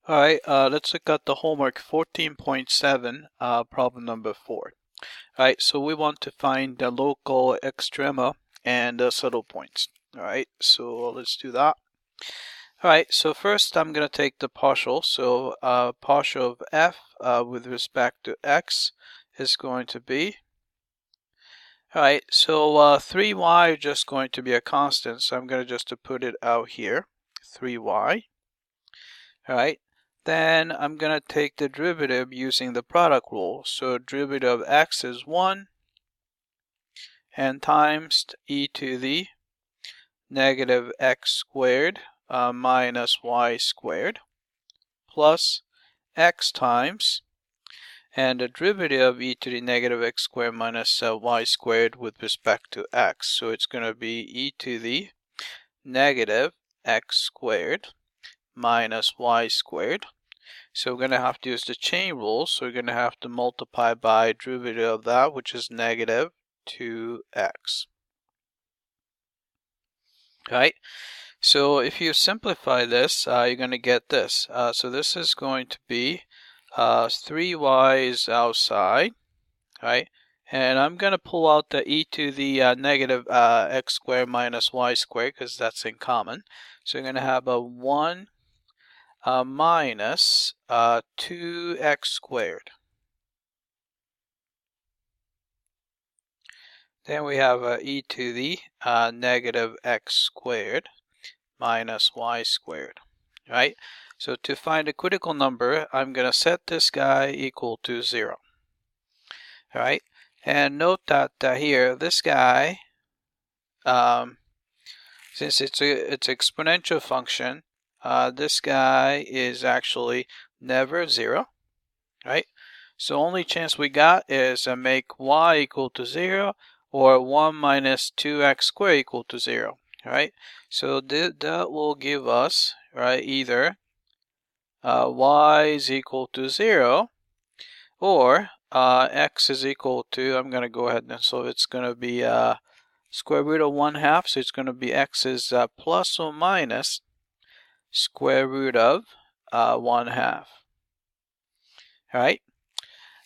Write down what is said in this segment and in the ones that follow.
Alright, let's look at the homework 14.7, problem number 4. Alright, so we want to find the local extrema and the saddle points. Alright, so let's do that. Alright, so first I'm going to take the partial. So partial of f with respect to x is going to be, alright, so 3y is just going to be a constant, so I'm going to just put it out here, 3y. Alright. Then I'm going to take the derivative using the product rule. So derivative of x is 1 and times e to the negative x squared minus y squared plus x times, and the derivative of e to the negative x squared minus y squared with respect to x. So it's going to be e to the negative x squared minus y squared. So we're going to have to use the chain rule, so we're going to have to multiply by derivative of that, which is negative 2x. Right? So if you simplify this, you're going to get this. So this is going to be 3y is outside, right? And I'm going to pull out the e to the negative x squared minus y squared because that's in common. So you're going to have a 1 minus 2x squared. Then we have e to the negative x squared minus y squared, right? So to find a critical number, I'm going to set this guy equal to 0, all right? And note that here, this guy, since it's an exponential function, this guy is actually never 0, right? So only chance we got is make y equal to 0 or 1 minus 2x squared equal to 0, right? So that will give us, right, either y is equal to 0 or x is equal to, I'm going to go ahead and so it's going to be square root of 1/2, so it's going to be x is plus or minus square root of 1/2. All right.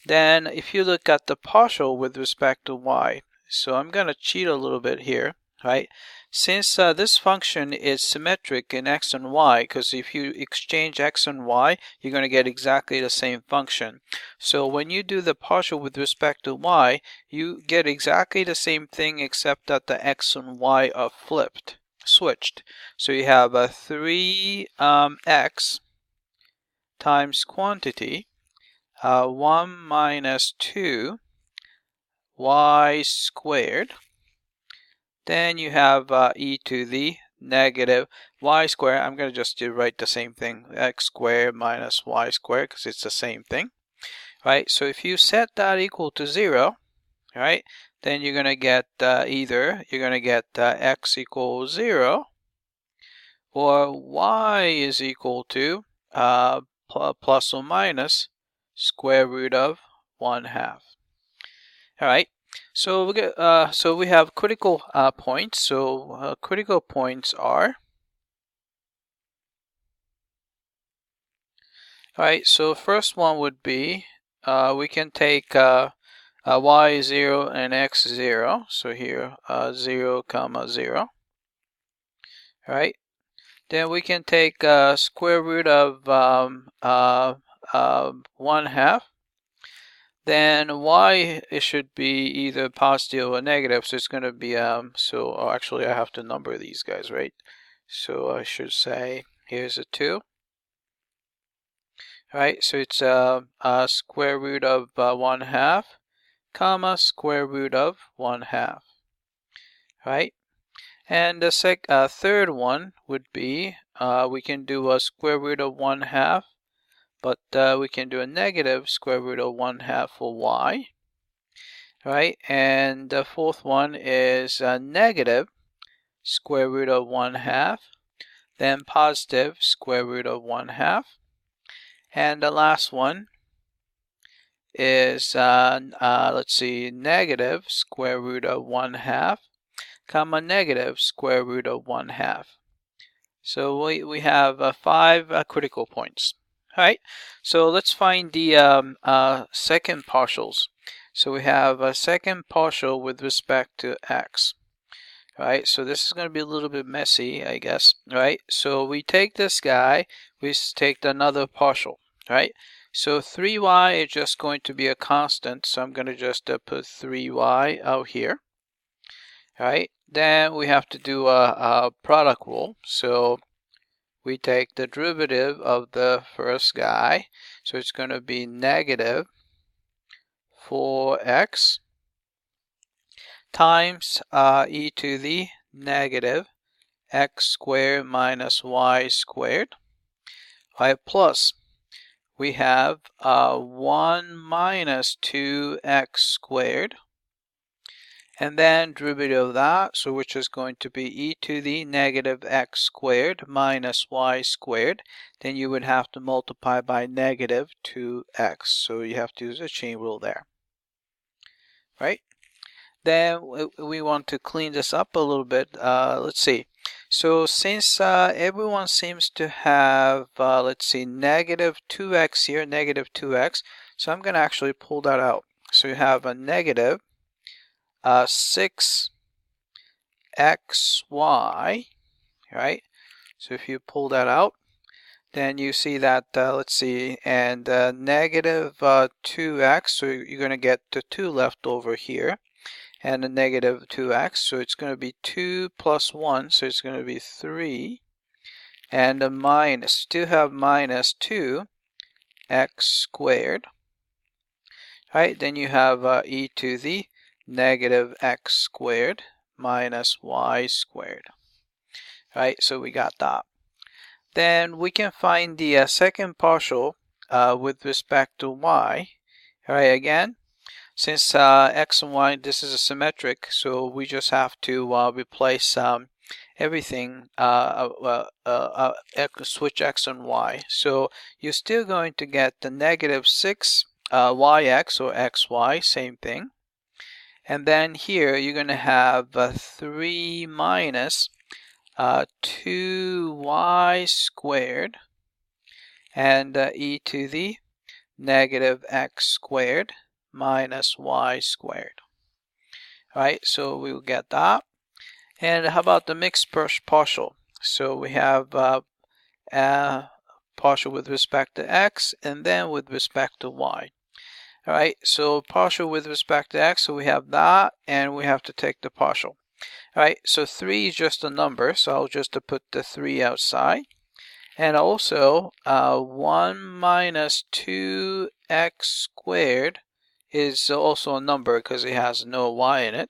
Then if you look at the partial with respect to y, so I'm going to cheat a little bit here, right? Since this function is symmetric in x and y, because if you exchange x and y, you're going to get exactly the same function. So when you do the partial with respect to y, you get exactly the same thing except that the x and y are switched. So you have a 3x times quantity 1 minus 2 y squared. Then you have e to the negative y squared. I'm going to just write the same thing, x squared minus y squared, because it's the same thing, right? So if you set that equal to 0, right, then you're going to get either you're going to get x equals 0 or y is equal to plus or minus square root of 1/2. All right. So we get so we have critical points. So critical points are, all right. So first one would be we can take y 0 and x 0. So here 0, 0. All right. Then we can take square root of 1/2. Then y, it should be either positive or negative, so it's going to be actually I have to number these guys, right? So I should say here's a 2. All right, so it's square root of 1/2 comma square root of 1/2. Right? And the third one would be we can do a square root of 1/2, but we can do a negative square root of 1/2 for y, right? And the fourth one is negative square root of 1/2, then positive square root of 1/2, and the last one is let's see, negative square root of 1/2 comma negative square root of 1/2. So we have 5 critical points. All right, so let's find the second partials. So we have a second partial with respect to x. All right, so this is going to be a little bit messy, I guess. All right, so we take this guy, we take another partial. All right, so 3y is just going to be a constant, so I'm going to just put 3y out here. All right, then we have to do a product rule. So we take the derivative of the first guy, so it's going to be negative 4x times e to the negative x squared minus y squared. All right, plus we have 1 minus 2x squared, and then derivative of that, so which is going to be e to the negative x squared minus y squared. Then you would have to multiply by negative 2x, so you have to use a chain rule there, right? Then we want to clean this up a little bit. Let's see. So since everyone seems to have, let's see, negative 2x here, negative 2x, so I'm going to actually pull that out. So you have a negative 6xy, right? So if you pull that out, then you see that, let's see, and negative 2x, so you're going to get the 2 left over here, and a negative 2x, so it's going to be 2 plus 1, so it's going to be 3, and a minus, still have minus 2x squared. All right, then you have e to the negative x squared minus y squared. All right, so we got that. Then we can find the second partial with respect to y. All right, again, since x and y, this is a symmetric, so we just have to replace everything, switch x and y. So you're still going to get the negative 6 yx or xy, same thing. And then here you're going to have 3 minus 2y squared and e to the negative x squared minus y squared. All right, so we will get that. And how about the mixed partial? So we have partial with respect to x and then with respect to y. All right, so partial with respect to x, so we have that, and we have to take the partial. All right, so 3 is just a number, so I'll just put the 3 outside. And also, 1 minus 2x squared is also a number because it has no y in it.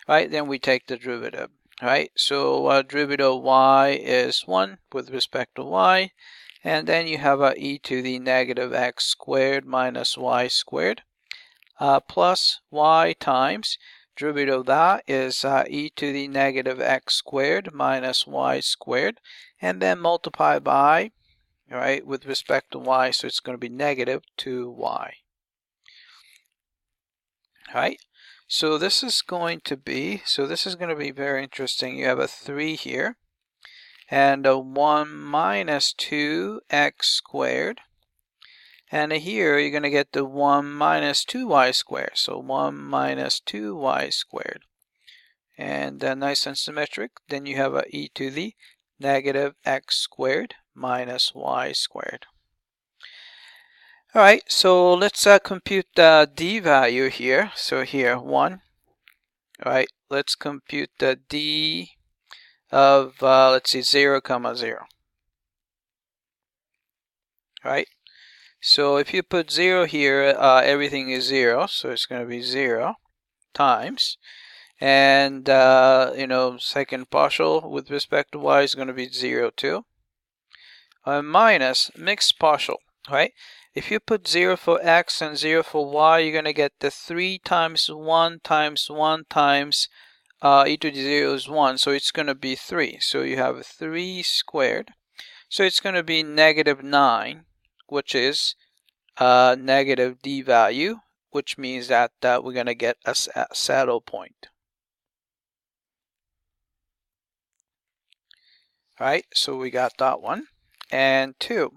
All right, then we take the derivative. All right, so derivative of y is 1 with respect to y. And then you have e to the negative x squared minus y squared plus y times derivative of that is e to the negative x squared minus y squared, and then multiply by, all right, with respect to y, so it's going to be negative 2y. All right, so this is going to be very interesting. You have a 3 here and a 1 minus 2x squared, and here you're going to get the 1 minus 2y squared, so 1 minus 2y squared, and nice and symmetric. Then you have a e to the negative x squared minus y squared. All right, so let's compute the d value here. So here 1. All right, let's compute the d of let's see, 0, 0. All right, so if you put 0 here, everything is 0, so it's going to be 0 times, and second partial with respect to y is going to be 0 too, minus mixed partial. Right, if you put 0 for x and 0 for y, you're going to get the 3 times 1 times 1 times e to the 0 is 1, so it's going to be 3. So you have 3 squared, so it's going to be negative 9, which is negative d value, which means that we're going to get a saddle point. All right, so we got that one. And 2.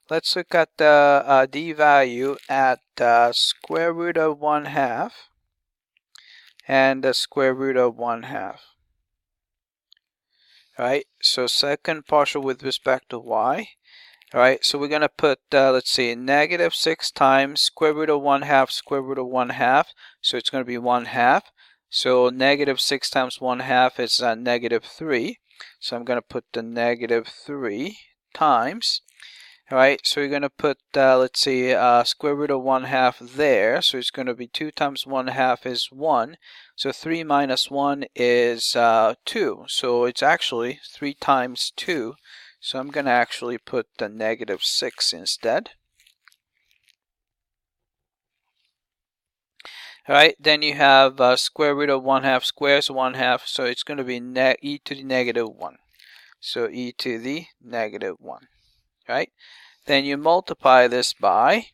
let's look at the d value at square root of 1/2 and the square root of 1/2. Right, so second partial with respect to y. All right, so we're going to put, let's see, -6 times square root of 1/2 square root of 1/2. So it's going to be 1/2. So -6 times 1/2 is -3. So I'm going to put the -3 times. All right, so you're going to put, let's see, square root of 1/2 there. So it's going to be 2 times 1/2 is 1. So 3 minus 1 is 2. So it's actually 3 times 2. So I'm going to actually put the -6 instead. All right, then you have square root of 1/2 squares 1/2. So it's going to be e to the -1. So e to the -1. All right, then you multiply this by.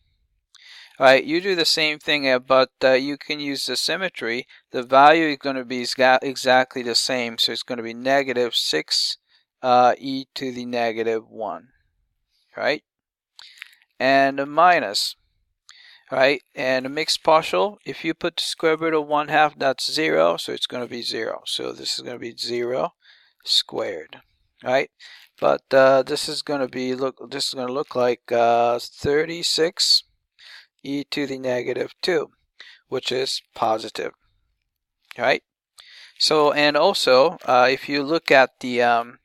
All right, you do the same thing, but you can use the symmetry. The value is going to be exactly the same, so it's going to be -6 e to the -1, right? And a minus, right? And a mixed partial, if you put the square root of 1/2, that's 0, so it's going to be 0. So this is going to be 0 squared, right? But this is going to be look like 36 e to the -2, which is positive, right? So, and also, if you look at the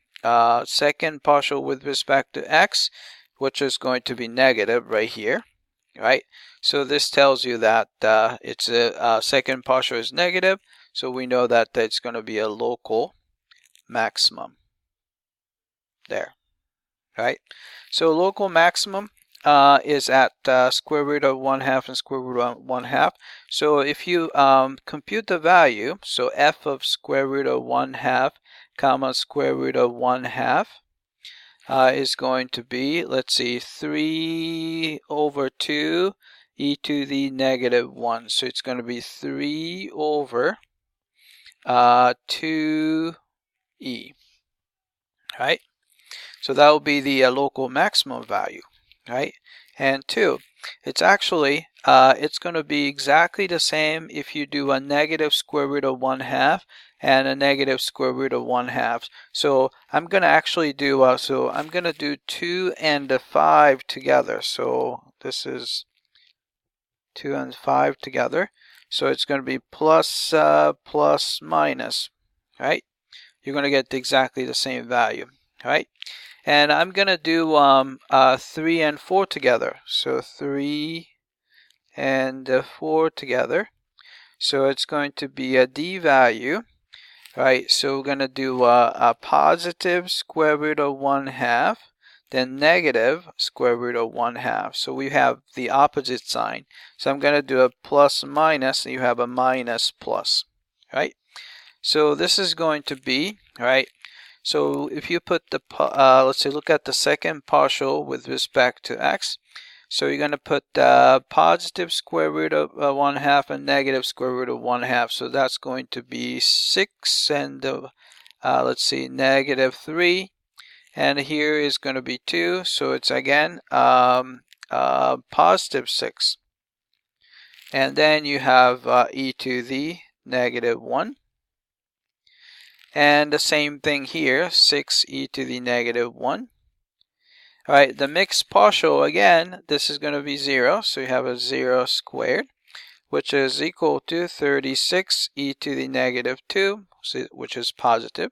second partial with respect to x, which is going to be negative right here, right? So this tells you that it's a second partial is negative, so we know that it's going to be a local maximum there, right? So local maximum is at square root of 1/2 and square root of 1/2. So if you compute the value, so f of square root of 1/2 comma square root of 1/2 is going to be, let's see, 3 over 2 e to the -1. So it's going to be 3 over 2e, right? So that will be the local maximum value, right? And 2, it's actually, it's going to be exactly the same if you do a negative square root of 1/2 and a negative square root of 1/2. So I'm going to actually do, I'm going to do 2 and 5 together. So this is 2 and 5 together. So it's going to be plus, plus minus, right? You're going to get exactly the same value, right? And I'm going to do 3 and 4 together. So 3 and 4 together. So it's going to be a d value, right? So we're going to do a positive square root of 1/2, then negative square root of 1/2. So we have the opposite sign. So I'm going to do a plus minus, and you have a minus plus, right? So this is going to be, right? So if you put the, let's say, look at the second partial with respect to x. So you're going to put positive square root of 1/2 and negative square root of 1/2. So that's going to be 6 and, let's see, -3. And here is going to be 2. So it's again positive 6. And then you have e to the -1. And the same thing here, 6 e to the -1. All right, the mixed partial, again, this is going to be 0. So you have a 0 squared, which is equal to 36 e to the -2, which is positive.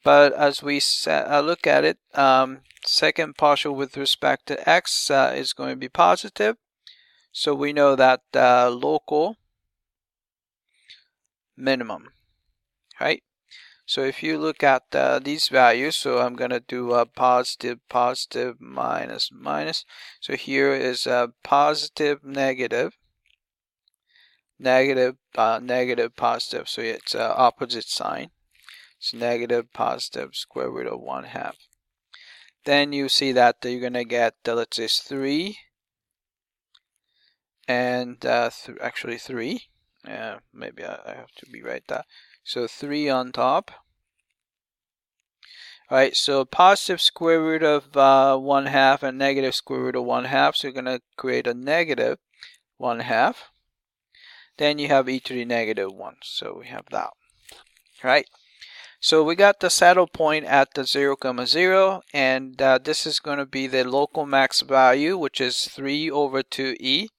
But as we look at it, second partial with respect to x is going to be positive. So we know that local minimum, right? So if you look at these values, so I'm going to do a positive, positive, minus, minus. So here is a positive, negative, negative, negative, positive. So it's opposite sign. It's negative, positive, square root of 1/2. Then you see that you're going to get, let's say, 3 and actually 3. Maybe I have to rewrite that. So 3 on top. All right, so positive square root of 1/2 and negative square root of 1/2. So you're going to create a negative 1/2. Then you have e to the negative 1. So we have that. All right. So we got the saddle point at the 0, 0, and this is going to be the local max value, which is 3 over 2e,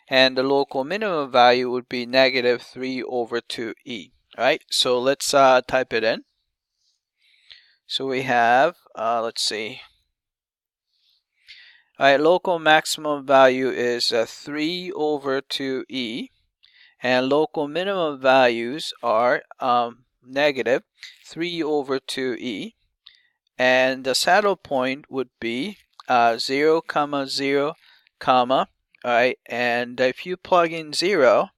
and the local minimum value would be negative 3 over 2e. All right, so let's type it in. So we have, let's see. All right, local maximum value is 3 over 2e, and local minimum values are negative 3 over 2e, and the saddle point would be 0, 0, all right, and if you plug in 0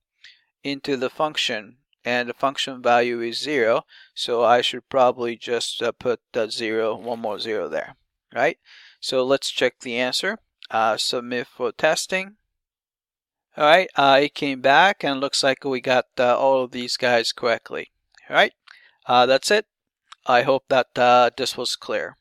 into the function, and the function value is 0, so I should probably just put the 0, one more 0 there, right? So let's check the answer. Submit for testing. All right, it came back and looks like we got all of these guys correctly. All right, that's it. I hope that this was clear.